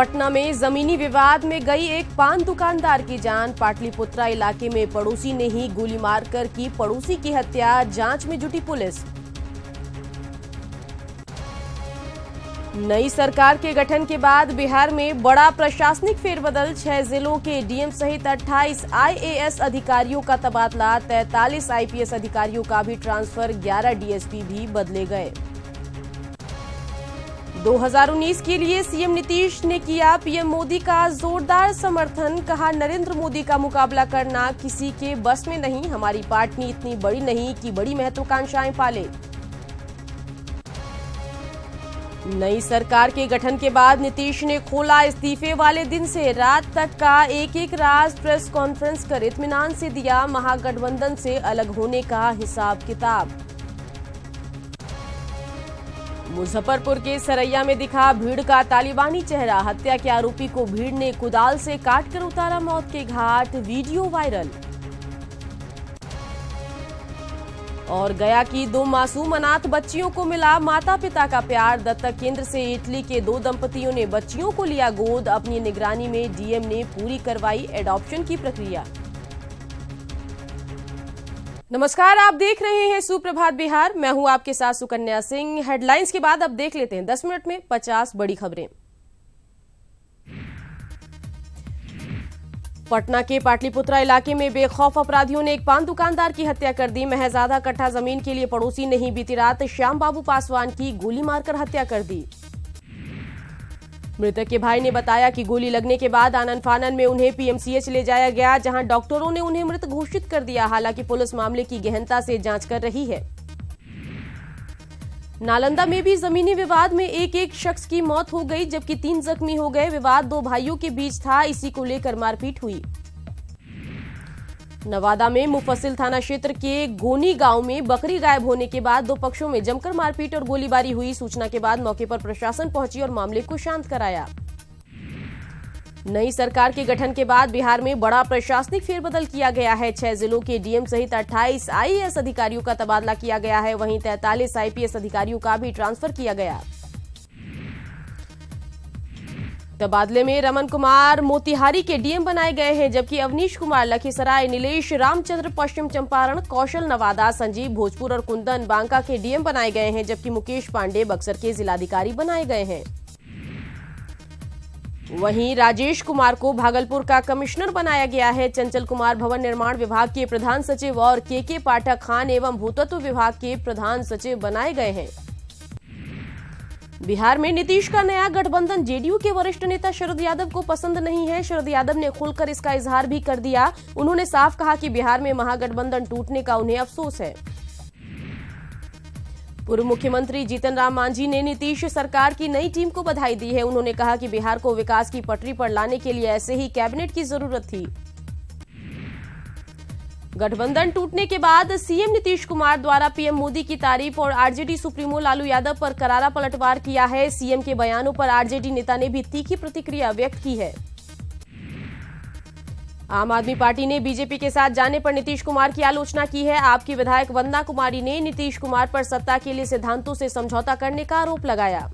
पटना में जमीनी विवाद में गई एक पान दुकानदार की जान। पाटलिपुत्रा इलाके में पड़ोसी ने ही गोली मारकर की पड़ोसी की हत्या। जांच में जुटी पुलिस। नई सरकार के गठन के बाद बिहार में बड़ा प्रशासनिक फेरबदल। 6 जिलों के डीएम सहित 28 आईएएस अधिकारियों का तबादला। 43 आईपीएस अधिकारियों का भी ट्रांसफर। 11 डीएसपी भी बदले गए। 2019 के लिए सीएम नीतीश ने किया पीएम मोदी का जोरदार समर्थन। कहा, नरेंद्र मोदी का मुकाबला करना किसी के बस में नहीं। हमारी पार्टी इतनी बड़ी नहीं कि बड़ी महत्वाकांक्षाएं पाले। नई सरकार के गठन के बाद नीतीश ने खोला इस्तीफे वाले दिन से रात तक का एक राज। प्रेस कॉन्फ्रेंस कर इत्मीनान से दिया महागठबंधन से अलग होने का हिसाब किताब। मुजफ्फरपुर के सरैया में दिखा भीड़ का तालिबानी चेहरा। हत्या के आरोपी को भीड़ ने कुदाल से काटकर उतारा मौत के घाट। Video viral. और गया की 2 मासूम अनाथ बच्चियों को मिला माता पिता का प्यार। दत्तक केंद्र से इटली के 2 दंपतियों ने बच्चियों को लिया गोद। अपनी निगरानी में डीएम ने पूरी करवाई एडॉप्शन की प्रक्रिया। नमस्कार, आप देख रहे हैं सुप्रभात बिहार। मैं हूं आपके साथ सुकन्या सिंह। हेडलाइंस के बाद अब देख लेते हैं 10 मिनट में 50 बड़ी खबरें। पटना के पाटलिपुत्रा इलाके में बेखौफ अपराधियों ने एक पान दुकानदार की हत्या कर दी। महज आधा कट्ठा जमीन के लिए पड़ोसी ने ही बीती रात श्याम बाबू पासवान की गोली मारकर हत्या कर दी। मृतक के भाई ने बताया कि गोली लगने के बाद आनन फानन में उन्हें पीएमसीएच ले जाया गया, जहां डॉक्टरों ने उन्हें मृत घोषित कर दिया। हालांकि पुलिस मामले की गहनता से जांच कर रही है। नालंदा में भी जमीनी विवाद में एक शख्स की मौत हो गई, जबकि 3 जख्मी हो गए। विवाद 2 भाइयों के बीच था, इसी को लेकर मारपीट हुई। नवादा में मुफस्सिल थाना क्षेत्र के गोनी गांव में बकरी गायब होने के बाद 2 पक्षों में जमकर मारपीट और गोलीबारी हुई। सूचना के बाद मौके पर प्रशासन पहुंची और मामले को शांत कराया। नई सरकार के गठन के बाद बिहार में बड़ा प्रशासनिक फेरबदल किया गया है। 6 जिलों के डीएम सहित 28 आईएएस अधिकारियों का तबादला किया गया है। वहीं 43 आईपीएस अधिकारियों का भी ट्रांसफर किया गया। तबादले में रमन कुमार मोतिहारी के डीएम बनाए गए हैं, जबकि अवनीश कुमार लखीसराय, नीलेश रामचंद्र पश्चिम चंपारण, कौशल नवादा, संजीव भोजपुर और कुंदन बांका के डीएम बनाए गए हैं, जबकि मुकेश पांडे बक्सर के जिलाधिकारी बनाए गए हैं। वहीं राजेश कुमार को भागलपुर का कमिश्नर बनाया गया है। चंचल कुमार भवन निर्माण विभाग के प्रधान सचिव और के पाठक खान एवं भूतत्व विभाग के प्रधान सचिव बनाए गए हैं। बिहार में नीतीश का नया गठबंधन जेडीयू के वरिष्ठ नेता शरद यादव को पसंद नहीं है। शरद यादव ने खुलकर इसका इजहार भी कर दिया। उन्होंने साफ कहा कि बिहार में महागठबंधन टूटने का उन्हें अफसोस है। पूर्व मुख्यमंत्री जीतन राम मांझी ने नीतीश सरकार की नई टीम को बधाई दी है। उन्होंने कहा कि बिहार को विकास की पटरी पर लाने के लिए ऐसे ही कैबिनेट की जरूरत थी। गठबंधन टूटने के बाद सीएम नीतीश कुमार द्वारा पीएम मोदी की तारीफ और आरजेडी सुप्रीमो लालू यादव पर करारा पलटवार किया है। सीएम के बयानों पर आरजेडी नेता ने भी तीखी प्रतिक्रिया व्यक्त की है। आम आदमी पार्टी ने बीजेपी के साथ जाने पर नीतीश कुमार की आलोचना की है। आप की विधायक वंदना कुमारी ने नीतीश कुमार पर सत्ता के लिए सिद्धांतों से समझौता करने का आरोप लगाया।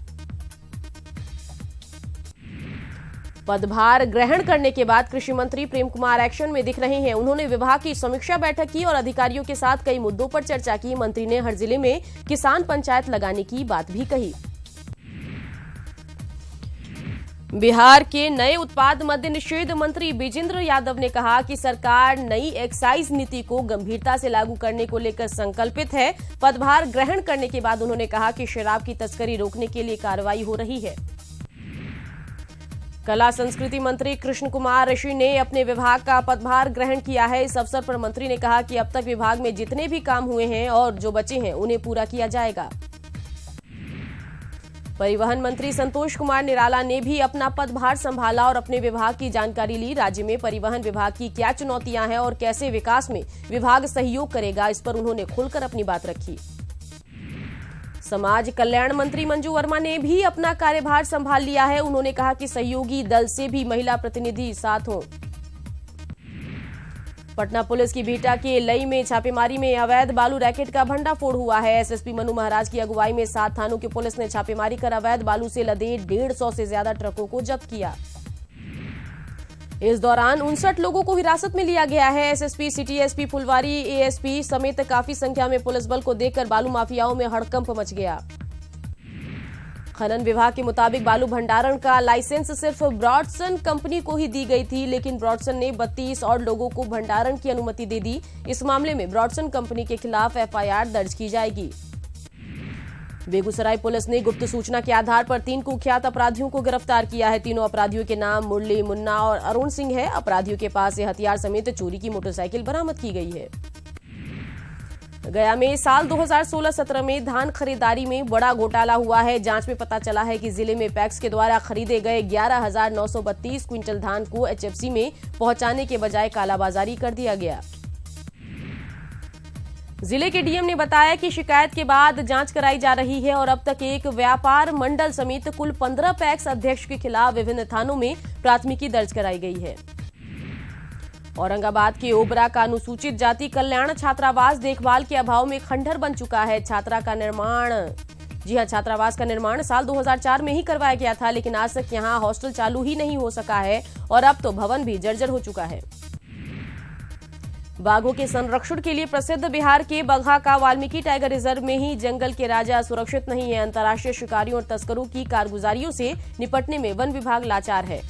पदभार ग्रहण करने के बाद कृषि मंत्री प्रेम कुमार एक्शन में दिख रहे हैं। उन्होंने विभाग की समीक्षा बैठक की और अधिकारियों के साथ कई मुद्दों पर चर्चा की। मंत्री ने हर जिले में किसान पंचायत लगाने की बात भी कही। बिहार के नए उत्पाद मद्य निषेध मंत्री बिजेंद्र यादव ने कहा कि सरकार नई एक्साइज नीति को गंभीरता से लागू करने को लेकर संकल्पित है। पदभार ग्रहण करने के बाद उन्होंने कहा कि शराब की तस्करी रोकने के लिए कार्रवाई हो रही है। कला संस्कृति मंत्री कृष्ण कुमार ऋषि ने अपने विभाग का पदभार ग्रहण किया है। इस अवसर पर मंत्री ने कहा कि अब तक विभाग में जितने भी काम हुए हैं और जो बचे हैं उन्हें पूरा किया जाएगा। परिवहन मंत्री संतोष कुमार निराला ने भी अपना पदभार संभाला और अपने विभाग की जानकारी ली। राज्य में परिवहन विभाग की क्या चुनौतियां हैं और कैसे विकास में विभाग सहयोग करेगा, इस पर उन्होंने खुलकर अपनी बात रखी। समाज कल्याण मंत्री मंजू वर्मा ने भी अपना कार्यभार संभाल लिया है। उन्होंने कहा कि सहयोगी दल से भी महिला प्रतिनिधि साथ हों। पटना पुलिस की बीटा के लई में छापेमारी में अवैध बालू रैकेट का भंडाफोड़ हुआ है। एसएसपी मनु महाराज की अगुवाई में 7 थानों की पुलिस ने छापेमारी कर अवैध बालू से लदे 150 से ज्यादा ट्रकों को जब्त किया। इस दौरान 59 लोगों को हिरासत में लिया गया है। एसएसपी, सिटी एसपी, फुलवारी एएसपी समेत काफी संख्या में पुलिस बल को देखकर बालू माफियाओं में हड़कंप मच गया। खनन विभाग के मुताबिक बालू भंडारण का लाइसेंस सिर्फ ब्रॉडसन कंपनी को ही दी गई थी, लेकिन ब्रॉडसन ने 32 और लोगों को भंडारण की अनुमति दे दी। इस मामले में ब्रॉडसन कंपनी के खिलाफ एफआईआर दर्ज की जाएगी। बेगूसराय पुलिस ने गुप्त सूचना के आधार पर 3 कुख्यात अपराधियों को गिरफ्तार किया है। तीनों अपराधियों के नाम मुरली, मुन्ना और अरुण सिंह है। अपराधियों के पास से हथियार समेत चोरी की मोटरसाइकिल बरामद की गई है। गया में साल 2016-17 में धान खरीदारी में बड़ा घोटाला हुआ है। जांच में पता चला है कि जिले में पैक्स के द्वारा खरीदे गए 11,932 क्विंटल धान को एचएफसी में पहुंचाने के बजाय कालाबाजारी कर दिया गया। जिले के डीएम ने बताया कि शिकायत के बाद जांच कराई जा रही है और अब तक एक व्यापार मंडल समेत कुल 15 पैक्स अध्यक्ष के खिलाफ विभिन्न थानों में प्राथमिकी दर्ज कराई गई है। औरंगाबाद के ओबरा का अनुसूचित जाति कल्याण छात्रावास देखभाल के अभाव में खंडहर बन चुका है। छात्रावास का निर्माण साल 2004 में ही करवाया गया था, लेकिन आज तक यहां हॉस्टल चालू ही नहीं हो सका है और अब तो भवन भी जर्जर हो चुका है। बाघों के संरक्षण के लिए प्रसिद्ध बिहार के बगहा का वाल्मीकि टाइगर रिजर्व में ही जंगल के राजा सुरक्षित नहीं है। अंतर्राष्ट्रीय शिकारियों और तस्करों की कारगुजारियों से निपटने में वन विभाग लाचार है।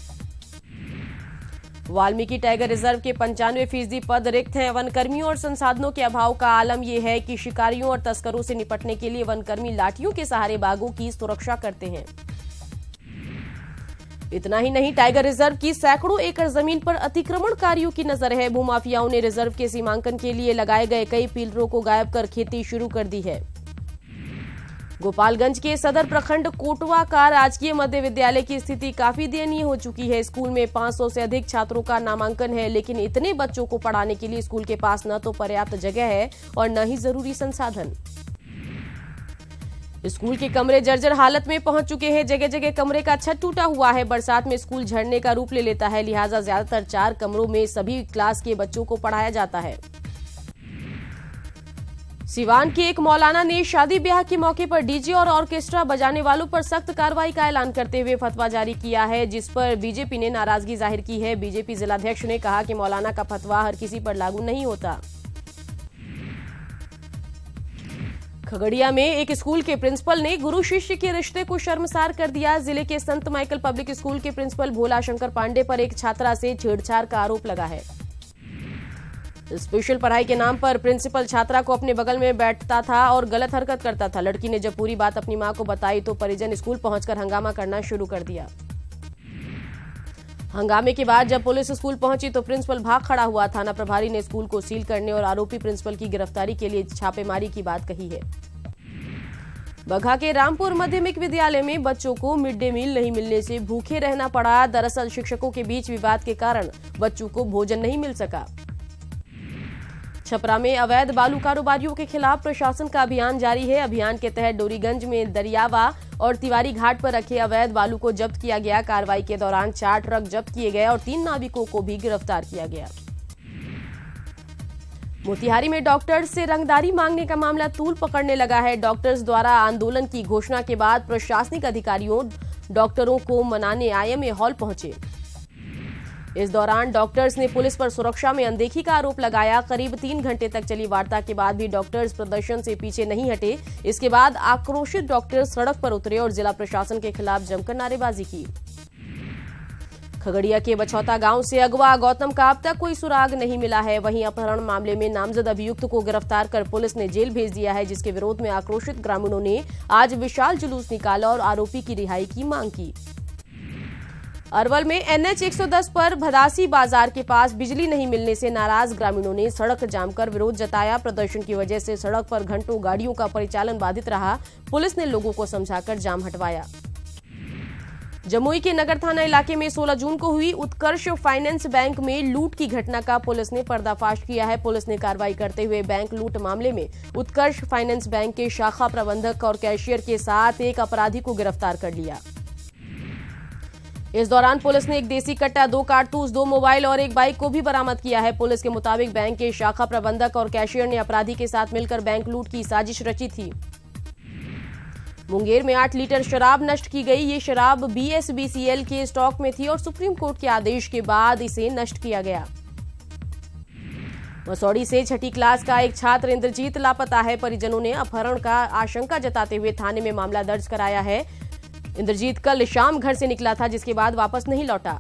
वाल्मीकि टाइगर रिजर्व के 95% पद रिक्त हैं। वनकर्मियों और संसाधनों के अभाव का आलम यह है कि शिकारियों और तस्करों से निपटने के लिए वनकर्मी लाठियों के सहारे बाघों की सुरक्षा करते हैं। इतना ही नहीं, टाइगर रिजर्व की सैकड़ों एकड़ जमीन पर अतिक्रमणकारियों की नजर है। भूमाफियाओं ने रिजर्व के सीमांकन के लिए लगाए गए कई पिलरों को गायब कर खेती शुरू कर दी है। गोपालगंज के सदर प्रखंड कोटवा का राजकीय मध्य विद्यालय की स्थिति काफी दयनीय हो चुकी है। स्कूल में 500 से अधिक छात्रों का नामांकन है, लेकिन इतने बच्चों को पढ़ाने के लिए स्कूल के पास न तो पर्याप्त जगह है और न ही जरूरी संसाधन। स्कूल के कमरे जर्जर हालत में पहुंच चुके हैं। जगह जगह कमरे का छत टूटा हुआ है। बरसात में स्कूल झड़ने का रूप ले लेता है, लिहाजा ज्यादातर 4 कमरों में सभी क्लास के बच्चों को पढ़ाया जाता है। सिवान के एक मौलाना ने शादी ब्याह के मौके पर डीजे और ऑर्केस्ट्रा बजाने वालों पर सख्त कार्रवाई का ऐलान करते हुए फतवा जारी किया है, जिस पर बीजेपी ने नाराजगी जाहिर की है। बीजेपी जिलाध्यक्ष ने कहा कि मौलाना का फतवा हर किसी पर लागू नहीं होता। खगड़िया में एक स्कूल के प्रिंसिपल ने गुरु शिष्य के रिश्ते को शर्मसार कर दिया। जिले के संत माइकल पब्लिक स्कूल के प्रिंसिपल भोला शंकर पांडे पर एक छात्रा से छेड़छाड़ का आरोप लगा है। स्पेशल पढ़ाई के नाम पर प्रिंसिपल छात्रा को अपने बगल में बैठता था और गलत हरकत करता था। लड़की ने जब पूरी बात अपनी मां को बताई तो परिजन स्कूल पहुंचकर हंगामा करना शुरू कर दिया। हंगामे के बाद जब पुलिस स्कूल पहुंची तो प्रिंसिपल भाग खड़ा हुआ। थाना प्रभारी ने स्कूल को सील करने और आरोपी प्रिंसिपल की गिरफ्तारी के लिए छापेमारी की बात कही है। बगहा के रामपुर माध्यमिक विद्यालय में बच्चों को मिड डे मील नहीं मिलने से भूखे रहना पड़ा। दरअसल शिक्षकों के बीच विवाद के कारण बच्चों को भोजन नहीं मिल सका। छपरा में अवैध बालू कारोबारियों के खिलाफ प्रशासन का अभियान जारी है। अभियान के तहत डोरीगंज में दरियावा और तिवारी घाट पर रखे अवैध बालू को जब्त किया गया। कार्रवाई के दौरान 4 ट्रक जब्त किए गए और 3 नाविकों को भी गिरफ्तार किया गया। मोतिहारी में डॉक्टर्स से रंगदारी मांगने का मामला तूल पकड़ने लगा है। डॉक्टर्स द्वारा आंदोलन की घोषणा के बाद प्रशासनिक अधिकारियों डॉक्टरों को मनाने आईएमए हॉल पहुंचे। इस दौरान डॉक्टर्स ने पुलिस पर सुरक्षा में अनदेखी का आरोप लगाया। करीब 3 घंटे तक चली वार्ता के बाद भी डॉक्टर्स प्रदर्शन से पीछे नहीं हटे। इसके बाद आक्रोशित डॉक्टर्स सड़क पर उतरे और जिला प्रशासन के खिलाफ जमकर नारेबाजी की। खगड़िया के बछौता गांव से अगवा गौतम का अब तक कोई सुराग नहीं मिला है। वहीं अपहरण मामले में नामजद अभियुक्त को गिरफ्तार कर पुलिस ने जेल भेज दिया है, जिसके विरोध में आक्रोशित ग्रामीणों ने आज विशाल जुलूस निकाला और आरोपी की रिहाई की मांग की। अरवल में NH 110 पर भदासी बाजार के पास बिजली नहीं मिलने से नाराज ग्रामीणों ने सड़क जाम कर विरोध जताया। प्रदर्शन की वजह से सड़क पर घंटों गाड़ियों का परिचालन बाधित रहा। पुलिस ने लोगों को समझाकर जाम हटवाया। जमुई के नगर थाना इलाके में 16 जून को हुई उत्कर्ष फाइनेंस बैंक में लूट की घटना का पुलिस ने पर्दाफाश किया है। पुलिस ने कार्रवाई करते हुए बैंक लूट मामले में उत्कर्ष फाइनेंस बैंक के शाखा प्रबंधक और कैशियर के साथ एक अपराधी को गिरफ्तार कर लिया। इस दौरान पुलिस ने एक देसी कट्टा, 2 कारतूस, 2 मोबाइल और एक बाइक को भी बरामद किया है। पुलिस के मुताबिक बैंक के शाखा प्रबंधक और कैशियर ने अपराधी के साथ मिलकर बैंक लूट की साजिश रची थी। मुंगेर में 8 लीटर शराब नष्ट की गई। ये शराब BSBCL के स्टॉक में थी और सुप्रीम कोर्ट के आदेश के बाद इसे नष्ट किया गया। मसौड़ी से 6ठी क्लास का एक छात्र इंद्रजीत लापता है। परिजनों ने अपहरण का आशंका जताते हुए थाने में मामला दर्ज कराया है। इंद्रजीत कल शाम घर से निकला था, जिसके बाद वापस नहीं लौटा।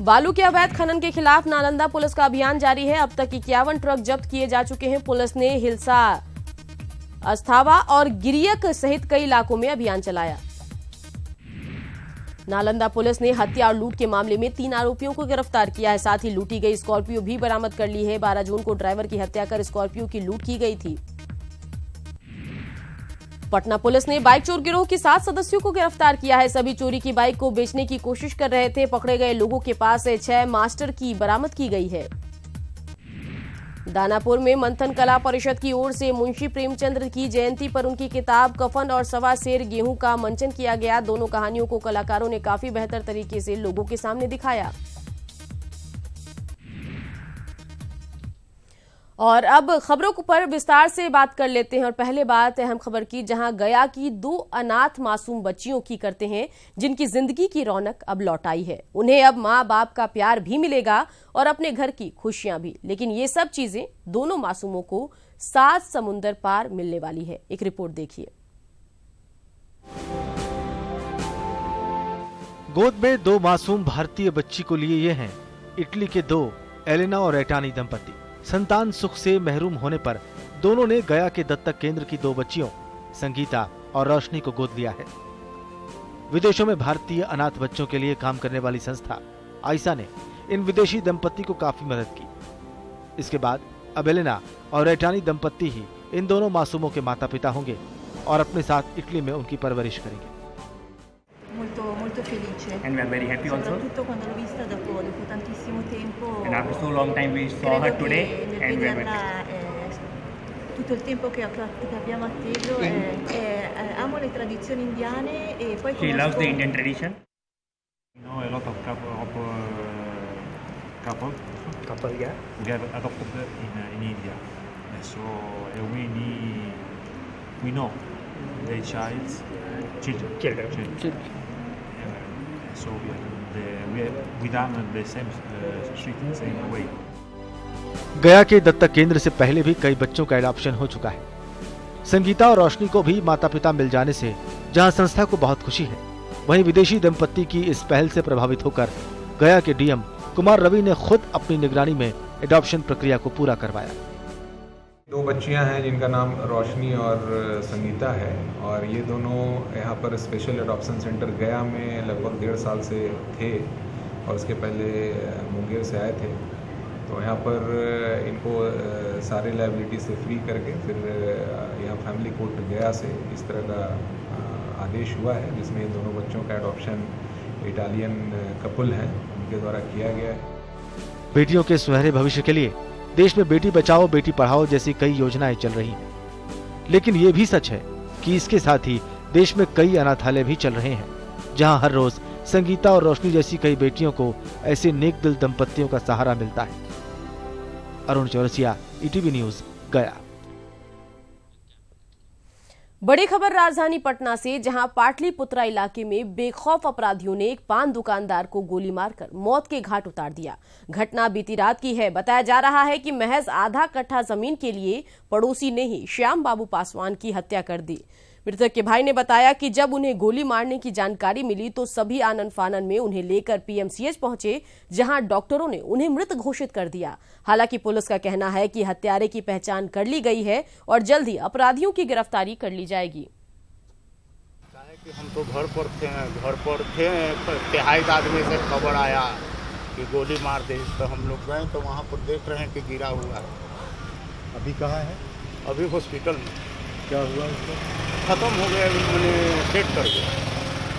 बालू के अवैध खनन के खिलाफ नालंदा पुलिस का अभियान जारी है। अब तक 51 ट्रक जब्त किए जा चुके हैं। पुलिस ने हिलसा, अस्थावा और गिरियक सहित कई इलाकों में अभियान चलाया। नालंदा पुलिस ने हत्या और लूट के मामले में 3 आरोपियों को गिरफ्तार किया है। साथ ही लूटी गई स्कॉर्पियो भी बरामद कर ली है। 12 जून को ड्राइवर की हत्या कर स्कॉर्पियो की लूट की गई थी। पटना पुलिस ने बाइक चोर गिरोह के 7 सदस्यों को गिरफ्तार किया है। सभी चोरी की बाइक को बेचने की कोशिश कर रहे थे। पकड़े गए लोगों के पास से 6 मास्टर की बरामद की गई है। दानापुर में मंथन कला परिषद की ओर से मुंशी प्रेमचंद्र की जयंती पर उनकी किताब कफन और 1.25 सेर गेहूं का मंचन किया गया। दोनों कहानियों को कलाकारों ने काफी बेहतर तरीके से लोगों के सामने दिखाया। और अब खबरों पर विस्तार से बात कर लेते हैं और पहले बात अहम खबर की, जहां गया की 2 अनाथ मासूम बच्चियों की करते हैं, जिनकी जिंदगी की रौनक अब लौट आई है। उन्हें अब माँ बाप का प्यार भी मिलेगा और अपने घर की खुशियां भी। लेकिन ये सब चीजें दोनों मासूमों को 7 समुंदर पार मिलने वाली है। एक रिपोर्ट देखिए। गोद में 2 मासूम भारतीय बच्ची को लिए ये हैं इटली के 2 एलेना और एटानी दंपति। संतान सुख से महरूम होने पर दोनों ने गया के दत्तक केंद्र की 2 बच्चियों संगीता और रोशनी को गोद लिया है। विदेशों में भारतीय अनाथ बच्चों के लिए काम करने वाली संस्था आयसा ने इन विदेशी दंपति को काफी मदद की। इसके बाद अब एलेना और एटानी दंपति ही इन दोनों मासूमों के माता पिता होंगे और अपने साथ इटली में उनकी परवरिश करेंगे। Molto felice. And we are very happy also. Soprattutto quando l'ho vista dopo tantissimo tempo. And after so long time we saw her today. And we are tutto il tempo che abbiamo atteso. Amo le tradizioni indiane e poi she loves the Indian tradition. You know a lot of couple yeah. We have adopted in India. And so we know their children. So we done the same way. गया के दत्तक केंद्र से पहले भी कई बच्चों का एडॉप्शन हो चुका है। संगीता और रोशनी को भी माता पिता मिल जाने से जहां संस्था को बहुत खुशी है, वहीं विदेशी दंपति की इस पहल से प्रभावित होकर गया के डीएम कुमार रवि ने खुद अपनी निगरानी में एडॉप्शन प्रक्रिया को पूरा करवाया। 2 बच्चियां हैं जिनका नाम रोशनी और संगीता है और ये दोनों यहाँ पर स्पेशल एडॉप्शन सेंटर गया में लगभग 1.5 साल से थे और उसके पहले मुंगेर से आए थे। तो यहाँ पर इनको सारे लायबिलिटी से फ्री करके फिर यहाँ फैमिली कोर्ट गया से इस तरह का आदेश हुआ है, जिसमें इन दोनों बच्चों का एडॉप्शन इटालियन कपल हैं उनके द्वारा किया गया है। बेटियों के सुनहरे भविष्य के लिए देश में बेटी बचाओ बेटी पढ़ाओ जैसी कई योजनाएं चल रही हैं। लेकिन ये भी सच है कि इसके साथ ही देश में कई अनाथालय भी चल रहे हैं, जहां हर रोज संगीता और रोशनी जैसी कई बेटियों को ऐसे नेक दिल दंपतियों का सहारा मिलता है। अरुण चौरसिया, ETV न्यूज, गया। बड़ी खबर राजधानी पटना से, जहां पाटलिपुत्रा इलाके में बेखौफ अपराधियों ने एक पान दुकानदार को गोली मारकर मौत के घाट उतार दिया। घटना बीती रात की है। बताया जा रहा है कि महज आधा कट्ठा जमीन के लिए पड़ोसी ने ही श्याम बाबू पासवान की हत्या कर दी। मृतक के भाई ने बताया कि जब उन्हें गोली मारने की जानकारी मिली तो सभी आनन फानन में उन्हें लेकर PMCH पहुंचे, जहां डॉक्टरों ने उन्हें मृत घोषित कर दिया। हालांकि पुलिस का कहना है कि हत्यारे की पहचान कर ली गई है और जल्द ही अपराधियों की गिरफ्तारी कर ली जाएगी। हम तो घर पर थे, तिहाई आदमी से खबर आया कि गोली मार दे, तो हम लोग गए तो वहाँ पर देख रहे हैं कि गिरा हुआ है। अभी कहाँ है? अभी हॉस्पिटल में। क्या हुआ उसको? खत्म हो गया, मैंने सेट कर दिया।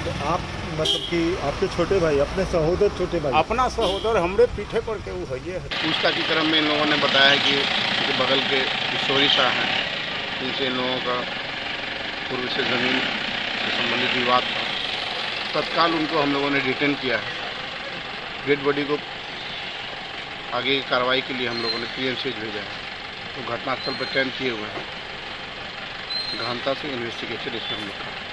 तो आप मतलब कि आपके छोटे भाई, अपने सहोदर छोटे भाई? अपना सहोदर हमरे पीछे पर के वो है। पूछताछ के क्रम में इन लोगों ने बताया कि बगल के किशोरी शाह हैं, इनसे इन लोगों का पूर्व से जमीन से संबंधित विवाद था तत्काल उनको हम लोगों ने डिटेन किया है। डेड बॉडी को आगे की कार्रवाई के लिए हम लोगों ने पीएमसीएच भेजा है। तो घटनास्थल पर कैंप किए हुए हैं। गहनता से इन्वेस्टिगेशन इसमें हम लोग कर रहे हैं।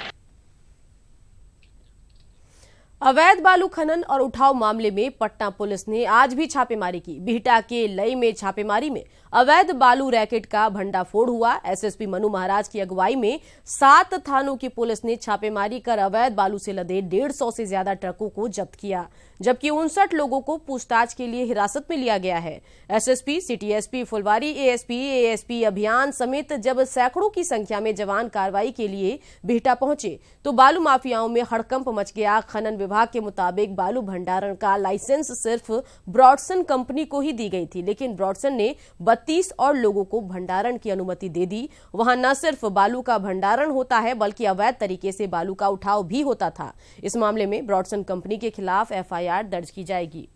अवैध बालू खनन और उठाव मामले में पटना पुलिस ने आज भी छापेमारी की। बिहटा के लई में छापेमारी में अवैध बालू रैकेट का भंडाफोड़ हुआ। एसएसपी मनु महाराज की अगुवाई में 7 थानों की पुलिस ने छापेमारी कर अवैध बालू से लदे 150 से ज्यादा ट्रकों को जब्त किया, जबकि 59 लोगों को पूछताछ के लिए हिरासत में लिया गया है। एसएसपी, सिटी एसपी फुलवारी, एएसपी अभियान समेत जब सैकड़ों की संख्या में जवान कार्रवाई के लिए बिहटा पहुंचे तो बालू माफियाओं में हड़कंप मच गया। खनन विभाग के मुताबिक बालू भंडारण का लाइसेंस सिर्फ ब्रॉडसन कंपनी को ही दी गई थी, लेकिन ब्रॉडसन ने 32 और लोगों को भंडारण की अनुमति दे दी। वहां न सिर्फ बालू का भंडारण होता है बल्कि अवैध तरीके से बालू का उठाव भी होता था। इस मामले में ब्रॉडसन कंपनी के खिलाफ एफआईआर दर्ज की जाएगी।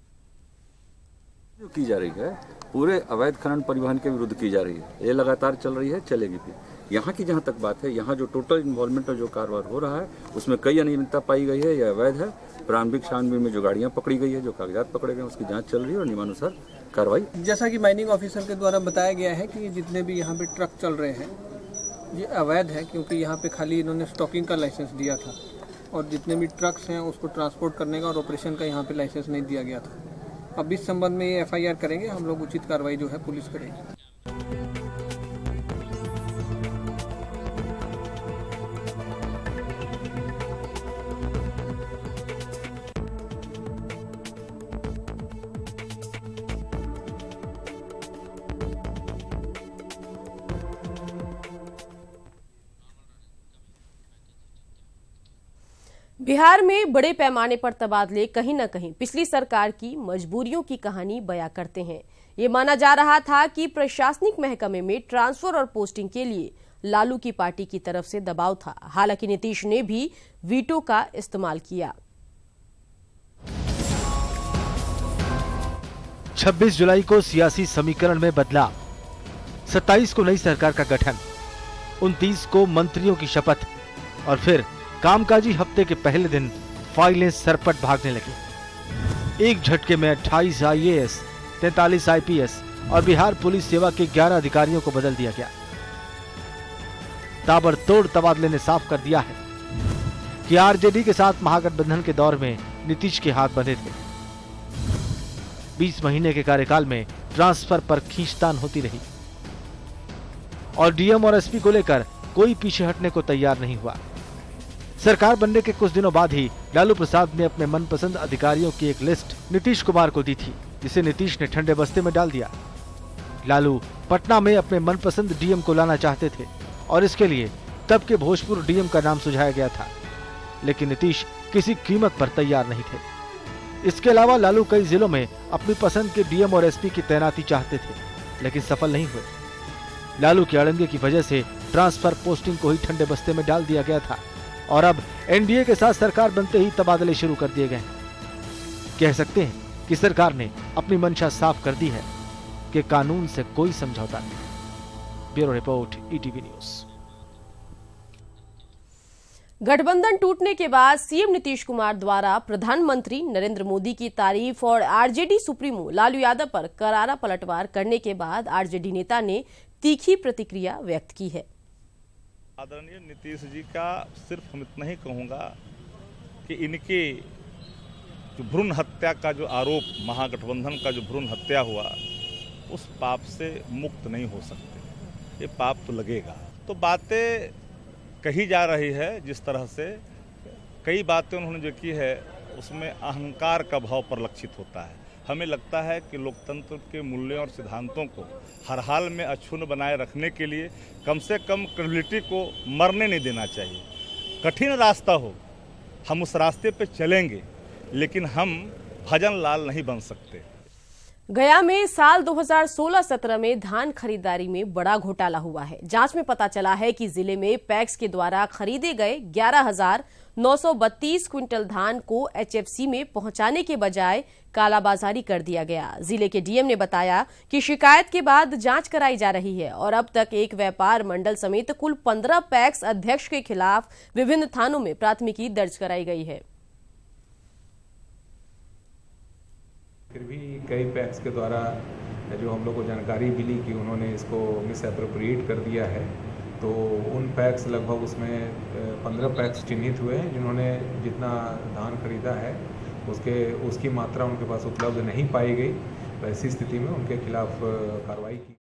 जो की जा रही है पूरे अवैध खनन परिवहन के विरुद्ध की जा रही है। ये लगातार चल रही है, चलेगी भी। यहाँ की जहाँ तक बात है, यहाँ जो टोटल इन्वॉल्वमेंट और जो कारोबार हो रहा है उसमें कई अनियमितता पाई गई है। यह अवैध है। प्रारंभिक छानबीन में जो गाड़ियाँ पकड़ी गई है, जो कागजात पकड़े गए, उसकी जांच चल रही है और नियमानुसार कार्रवाई। जैसा कि माइनिंग ऑफिसर के द्वारा बताया गया है कि जितने भी यहाँ पे ट्रक चल रहे हैं ये अवैध है, क्योंकि यहाँ पे खाली इन्होंने स्टॉकिंग का लाइसेंस दिया था और जितने भी ट्रक्स हैं उसको ट्रांसपोर्ट करने का और ऑपरेशन का यहाँ पे लाइसेंस नहीं दिया गया था। अब इस संबंध में ये एफआईआर करेंगे हम लोग, उचित कार्रवाई जो है पुलिस करेगी। बिहार में बड़े पैमाने पर तबादले कहीं न कहीं पिछली सरकार की मजबूरियों की कहानी बयां करते हैं। ये माना जा रहा था कि प्रशासनिक महकमे में ट्रांसफर और पोस्टिंग के लिए लालू की पार्टी की तरफ से दबाव था। हालांकि नीतीश ने भी वीटो का इस्तेमाल किया। 26 जुलाई को सियासी समीकरण में बदलाव, 27 को नई सरकार का गठन, 29 को मंत्रियों की शपथ और फिर कामकाजी हफ्ते के पहले दिन फाइलें सरपट भागने लगी। एक झटके में 28 आईएएस, 43 आईपीएस और बिहार पुलिस सेवा के 11 अधिकारियों को बदल दिया गया। ताबड़तोड़ तबादले ने साफ कर दिया है कि आरजेडी के साथ महागठबंधन के दौर में नीतीश के हाथ बंधे थे। 20 महीने के कार्यकाल में ट्रांसफर पर खींचतान होती रही और डीएम और एसपी को लेकर कोई पीछे हटने को तैयार नहीं हुआ। सरकार बनने के कुछ दिनों बाद ही लालू प्रसाद ने अपने मनपसंद अधिकारियों की एक लिस्ट नीतीश कुमार को दी थी, जिसे नीतीश ने ठंडे बस्ते में डाल दिया। लालू पटना में अपने मनपसंद डीएम को लाना चाहते थे और इसके लिए तब के भोजपुर डीएम का नाम सुझाया गया था, लेकिन नीतीश किसी कीमत पर तैयार नहीं थे। इसके अलावा लालू कई जिलों में अपनी पसंद के डीएम और एसपी की तैनाती चाहते थे, लेकिन सफल नहीं हुए। लालू के अड़ंगे की वजह से ट्रांसफर पोस्टिंग को ही ठंडे बस्ते में डाल दिया गया था और अब एनडीए के साथ सरकार बनते ही तबादले शुरू कर दिए गए। कह सकते हैं कि सरकार ने अपनी मंशा साफ कर दी है कि कानून से कोई समझौता नहीं। Bureau report, ETV news. गठबंधन टूटने के बाद सीएम नीतीश कुमार द्वारा प्रधानमंत्री नरेंद्र मोदी की तारीफ और आरजेडी सुप्रीमो लालू यादव पर करारा पलटवार करने के बाद आरजेडी नेता ने तीखी प्रतिक्रिया व्यक्त की है। आदरणीय नीतीश जी का सिर्फ हम इतना ही कहूँगा कि इनके जो भ्रूण हत्या का जो आरोप, महागठबंधन का जो भ्रूण हत्या हुआ, उस पाप से मुक्त नहीं हो सकते। ये पाप तो लगेगा। तो बातें कही जा रही है जिस तरह से, कई बातें उन्होंने जो की है उसमें अहंकार का भाव परिलक्षित होता है। हमें लगता है कि लोकतंत्र के मूल्यों और सिद्धांतों को हर हाल में अक्षुण्ण बनाए रखने के लिए कम से कम क्रेडिबिलिटी को मरने नहीं देना चाहिए। कठिन रास्ता हो, हम उस रास्ते पे चलेंगे, लेकिन हम भजन लाल नहीं बन सकते। गया में साल 2016-17 में धान खरीदारी में बड़ा घोटाला हुआ है। जांच में पता चला है कि जिले में पैक्स के द्वारा खरीदे गए 11,932 क्विंटल धान को एचएफसी में पहुंचाने के बजाय कालाबाजारी कर दिया गया। जिले के डीएम ने बताया कि शिकायत के बाद जांच कराई जा रही है और अब तक एक व्यापार मंडल समेत कुल 15 पैक्स अध्यक्ष के खिलाफ विभिन्न थानों में प्राथमिकी दर्ज कराई गई है। फिर भी कई पैक्स के द्वारा जो हम लोग को जानकारी मिली कि उन्होंने इसको मिस एप्रोप्रिएट कर दिया है, तो उन पैक्स लगभग उसमें 15 पैक्स चिन्हित हुए हैं जिन्होंने जितना धान खरीदा है उसकी मात्रा उनके पास उपलब्ध नहीं पाई गई। तो ऐसी स्थिति में उनके खिलाफ कार्रवाई की।